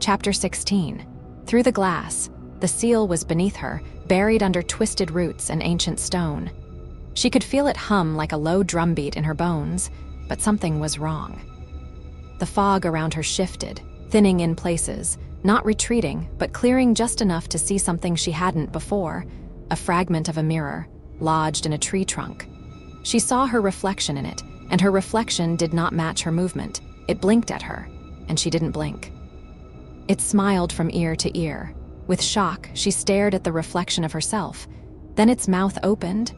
Chapter 16. Through the glass, the seal was beneath her, buried under twisted roots and ancient stone. She could feel it hum like a low drumbeat in her bones, but something was wrong. The fog around her shifted, thinning in places, not retreating, but clearing just enough to see something she hadn't before, a fragment of a mirror, lodged in a tree trunk. She saw her reflection in it, and her reflection did not match her movement. It blinked at her, and she didn't blink. It smiled from ear to ear. With shock, she stared at the reflection of herself. Then its mouth opened,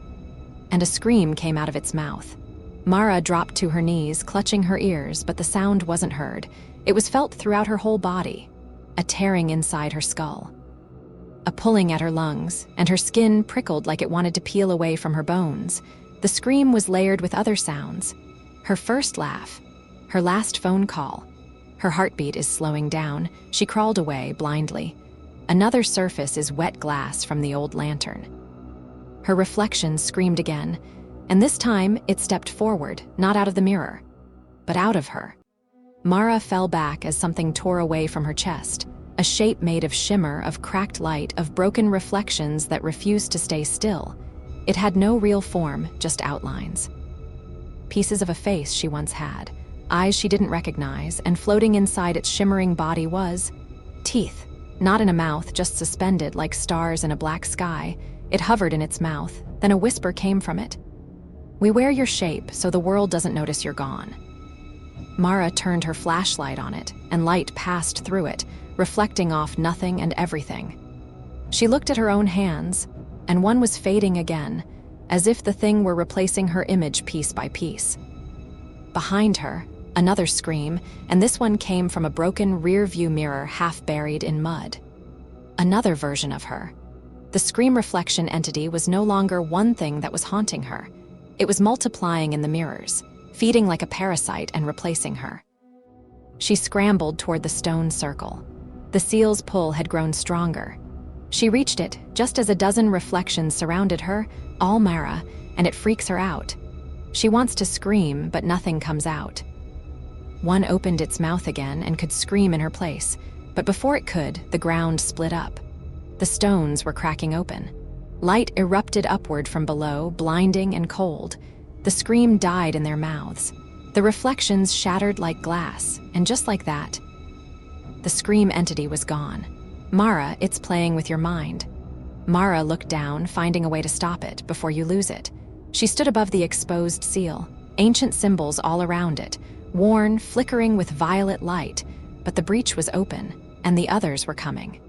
and a scream came out of its mouth. Mara dropped to her knees, clutching her ears, but the sound wasn't heard. It was felt throughout her whole body, a tearing inside her skull, a pulling at her lungs, and her skin prickled like it wanted to peel away from her bones. The scream was layered with other sounds. Her first laugh, her last phone call. Her heartbeat is slowing down. She crawled away blindly. Another surface is wet glass from the old lantern. Her reflection screamed again, and this time it stepped forward, not out of the mirror, but out of her. Mara fell back as something tore away from her chest, a shape made of shimmer, of cracked light, of broken reflections that refused to stay still. It had no real form, just outlines. Pieces of a face she once had, eyes she didn't recognize, and floating inside its shimmering body was teeth. Not in a mouth, just suspended like stars in a black sky. It hovered in its mouth, then a whisper came from it. "We wear your shape so the world doesn't notice you're gone." Mara turned her flashlight on it, and light passed through it, reflecting off nothing and everything. She looked at her own hands, and one was fading again, as if the thing were replacing her image piece by piece. Behind her, another scream, and this one came from a broken rear-view mirror half buried in mud. Another version of her. The scream reflection entity was no longer one thing that was haunting her. It was multiplying in the mirrors, feeding like a parasite and replacing her. She scrambled toward the stone circle. The seal's pull had grown stronger. She reached it just as a dozen reflections surrounded her, all Mara, and it freaks her out. She wants to scream, but nothing comes out. One opened its mouth again and could scream in her place, but before it could, the ground split up. The stones were cracking open. Light erupted upward from below, blinding and cold. The scream died in their mouths. The reflections shattered like glass, and just like that, the scream entity was gone. Mara, it's playing with your mind. Mara looked down, finding a way to stop it before you lose it. She stood above the exposed seal, ancient symbols all around it, worn, flickering with violet light, but the breach was open, and the others were coming.